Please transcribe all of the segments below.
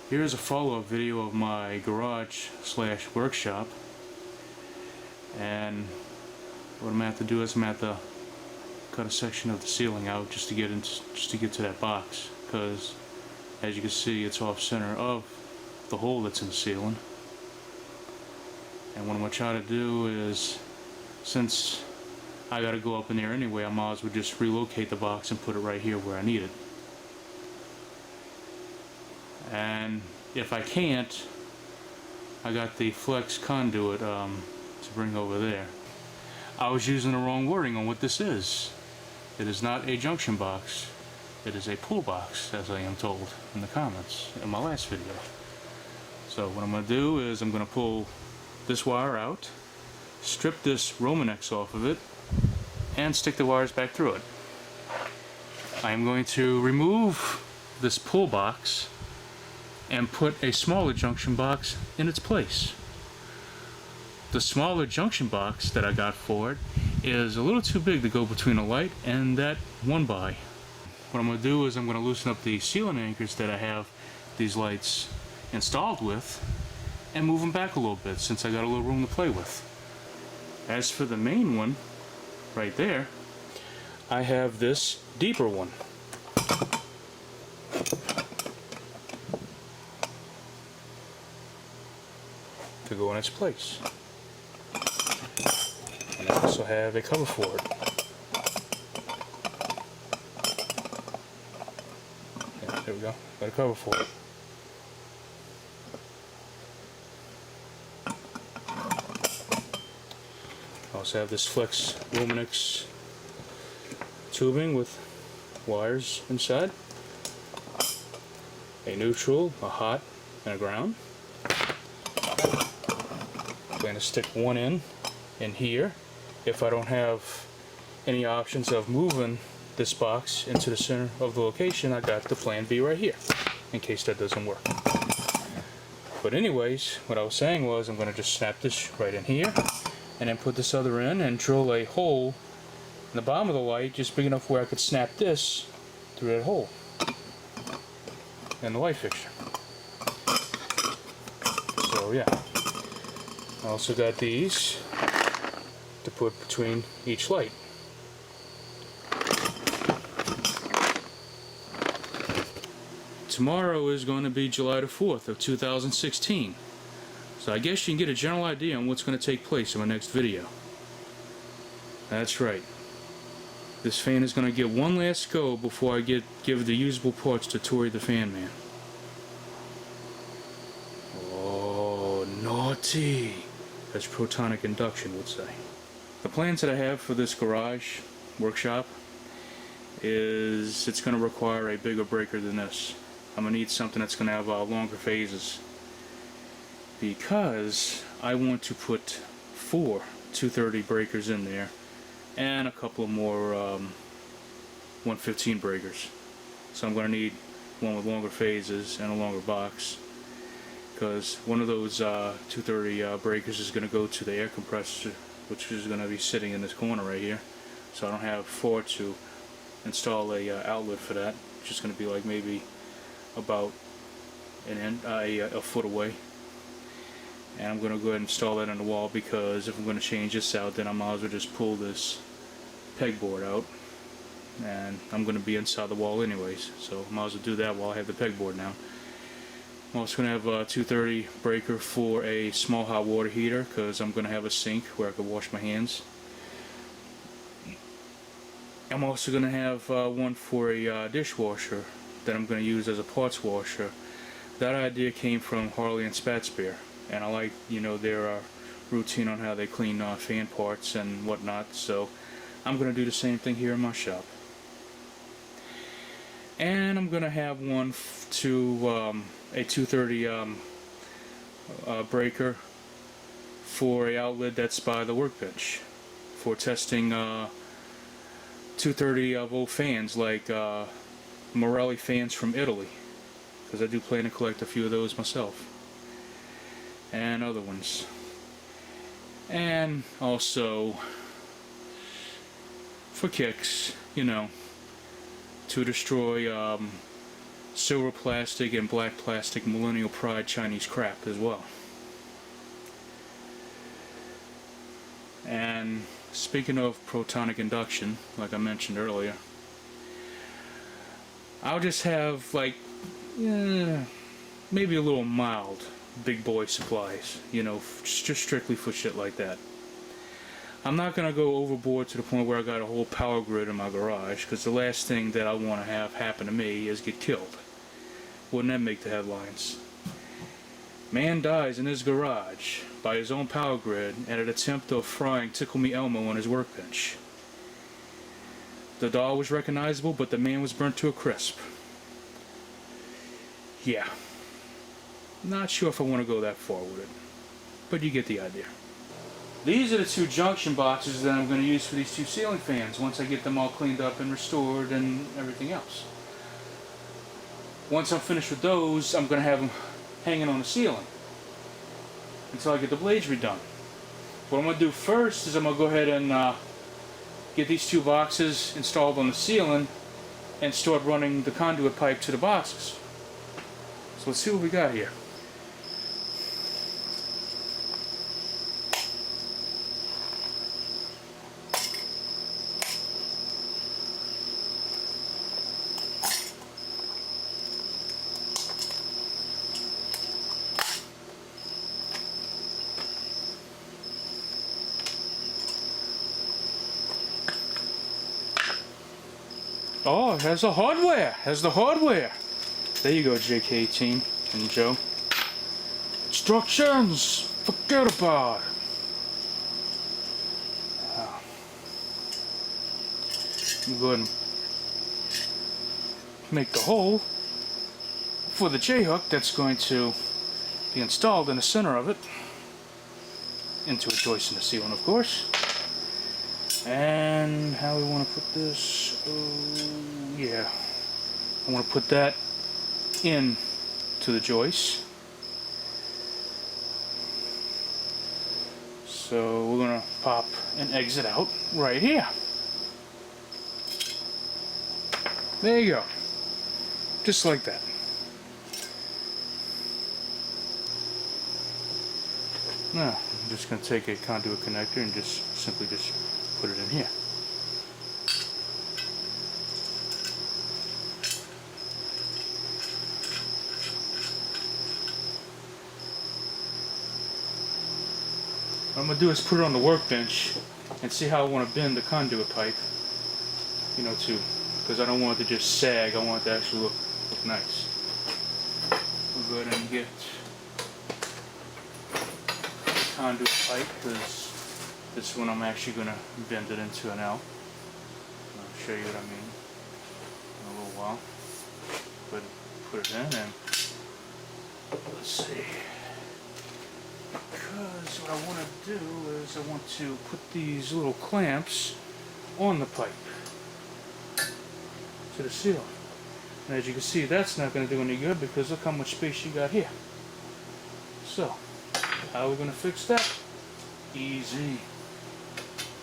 Here's a follow-up video of my garage slash workshop, and what I'm gonna have to do is I'm gonna have to cut a section of the ceiling out just to get to that box, because as you can see it's off center of the hole that's in the ceiling. And what I'm gonna try to do is, since I gotta go up in there anyway, I might as well just relocate the box and put it right here where I need it. And if I can't, I got the flex conduit to bring over there. I was using the wrong wording on what this is. It is not a junction box. It is a pull box, as I am told in the comments in my last video. So what I'm going to do is I'm going to pull this wire out, strip this Romanex off of it, and stick the wires back through it. I am going to remove this pull box and put a smaller junction box in its place. The smaller junction box that I got for it is a little too big to go between a light and that 1x. What I'm going to do is I'm going to loosen up the ceiling anchors that I have these lights installed with and move them back a little bit, since I got a little room to play with. As for the main one right there, I have this deeper one. To go in its place. And I also have a cover for it. Yeah, there we go. Got a cover for it. I also have this flex Romanex tubing with wires inside. A neutral, a hot, and a ground. I'm going to stick one in here. If I don't have any options of moving this box into the center of the location, I got the plan B right here, in case that doesn't work. But anyways, what I was saying was I'm going to just snap this right in here, and then put this other in and drill a hole in the bottom of the light, just big enough where I could snap this through that hole in the light fixture. So yeah. I also got these to put between each light. Tomorrow is going to be July the 4th of 2016. So I guess you can get a general idea on what's going to take place in my next video. That's right. This fan is going to get one last go before I give the usable parts to Tori the Fan Man. Oh, naughty, as protonic induction would say. The plans that I have for this garage workshop is it's going to require a bigger breaker than this. I'm going to need something that's going to have longer phases, because I want to put 4 230 breakers in there and a couple of more 115 breakers. So I'm going to need one with longer phases and a longer box, because one of those 230 breakers is going to go to the air compressor, which is going to be sitting in this corner right here. So I don't have 4 to install a outlet for that. It's just going to be like maybe about a foot away. And I'm going to go ahead and install that on the wall, because if I'm going to change this out, then I might as well just pull this pegboard out, and I'm going to be inside the wall anyways, so I might as well do that while I have the pegboard now. I'm also going to have a 230 breaker for a small hot water heater, because I'm going to have a sink where I can wash my hands. I'm also going to have one for a dishwasher that I'm going to use as a parts washer. That idea came from Harley and Spatspear, and I like, their routine on how they clean fan parts and whatnot, so I'm going to do the same thing here in my shop. And I'm going to have one to a 230 breaker for a outlet that's by the workbench for testing 230 volt fans, like Morelli fans from Italy, because I do plan to collect a few of those myself, and other ones. And also, for kicks, to destroy silver plastic and black plastic Millennial Pride Chinese crap as well. And speaking of protonic induction, like I mentioned earlier, I'll just have like maybe a little mild big boy supplies, you know, just strictly for shit like that. I'm not gonna go overboard to the point where I got a whole power grid in my garage, because the last thing that I want to have happen to me is get killed. Wouldn't that make the headlines? Man dies in his garage by his own power grid at an attempt of frying Tickle Me Elmo on his workbench. The doll was recognizable, but the man was burnt to a crisp. Yeah. Not sure if I want to go that far with it, but you get the idea. These are the two junction boxes that I'm going to use for these two ceiling fans once I get them all cleaned up and restored and everything else. Once I'm finished with those, I'm going to have them hanging on the ceiling until I get the blades redone. What I'm going to do first is I'm going to go ahead and get these two boxes installed on the ceiling and start running the conduit pipe to the boxes. So let's see what we got here. Oh, it has the hardware. Has the hardware. There you go, JK18 and Joe. Instructions. Forget about it. Go ahead and make the hole for the J-hook that's going to be installed in the center of it, into a joist in the ceiling, of course. And how we want to put this, yeah, I want to put that in to the joist. So we're going to pop an exit out right here. There you go. Just like that. Now, I'm just going to take a conduit connector and just simply put it in here. What I'm going to do is put it on the workbench and see how I want to bend the conduit pipe, you know, because I don't want it to just sag, I want it to actually look nice. We'll go ahead and get the conduit pipe, because this one I'm actually going to bend it into an L. I'll show you what I mean in a little while. Put it in and let's see. Because what I want to do is I want to put these little clamps on the pipe to the ceiling. And as you can see, that's not going to do any good because look how much space you got here. So, how are we going to fix that? Easy.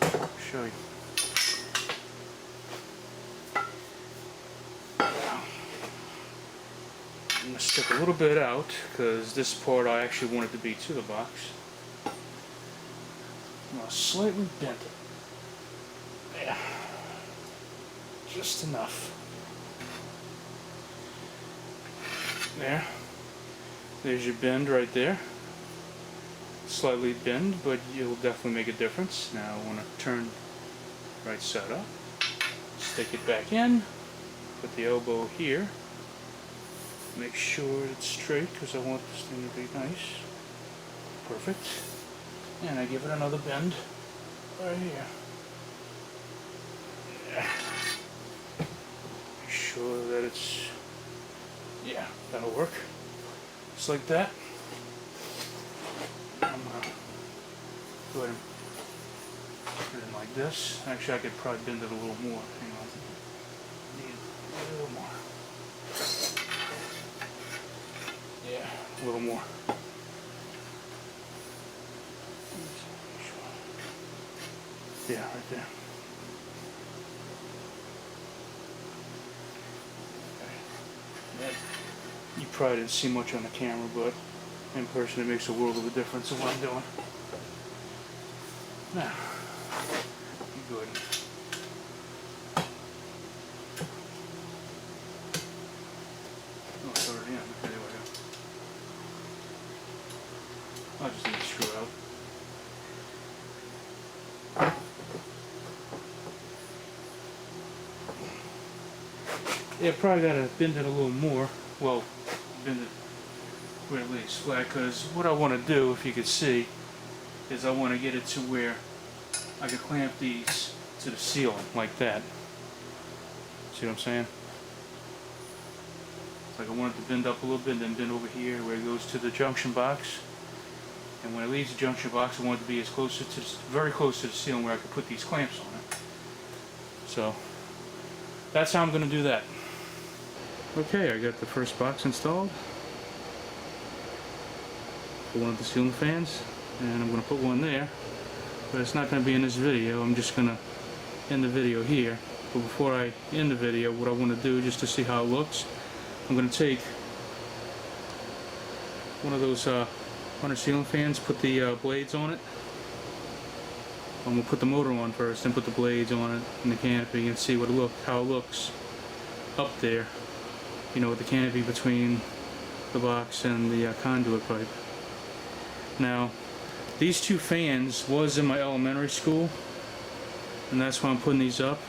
I'll show you. I'm going to stick a little bit out because this part I actually want it to be to the box. I'm going to slightly bend it. Yeah. Just enough. There. There's your bend right there. Slightly bend, but you'll definitely make a difference. Now I want to turn right side up. Stick it back in. Put the elbow here. Make sure it's straight because I want this thing to be nice. Perfect. And I give it another bend right here. Yeah. Make sure that it's, yeah, that'll work. Just like that. I'm gonna go ahead and put it in like this. Actually, I could probably bend it a little more. Hang on. Need a little more. Yeah, a little more. Yeah, right there. Okay. probably didn't see much on the camera, but in person it makes a world of a difference in what I'm doing. Now, good. Oh, it's already in. Okay, there we go. I'll just need to screw it out. Yeah, probably gotta bend it a little more. Well, bend it where it lays flat, because what I want to do, if you could see, is I want to get it to where I can clamp these to the ceiling, like that. See what I'm saying? It's like I want it to bend up a little bit, and then bend over here where it goes to the junction box. And when it leaves the junction box, I want it to be as close to, very close to the ceiling where I can put these clamps on it. So, that's how I'm going to do that. Okay, I got the first box installed for one of the ceiling fans, and I'm going to put one there, but it's not going to be in this video. I'm just going to end the video here. But before I end the video, what I want to do, just to see how it looks, I'm going to take one of those 100 ceiling fans, put the blades on it. I'm going to put the motor on first, then put the blades on it and the canopy, and see how it looks up there. You know, with the canopy between the box and the conduit pipe. Now, these two fans was in my elementary school, and that's why I'm putting these up,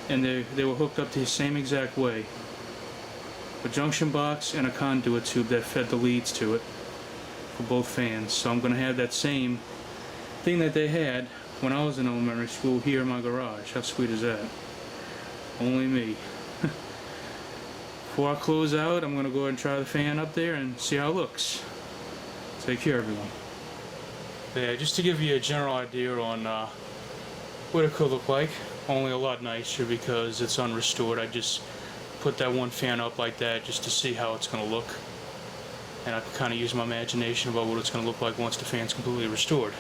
and they were hooked up the same exact way. A junction box and a conduit tube that fed the leads to it for both fans. So I'm going to have that same thing that they had when I was in elementary school here in my garage. How sweet is that? Only me. Before I close out, I'm going to go ahead and try the fan up there and see how it looks. Take care, everyone. Yeah, just to give you a general idea on what it could look like, only a lot nicer because it's unrestored. I just put that one fan up like that just to see how it's going to look. And I can kind of use my imagination about what it's going to look like once the fan's completely restored.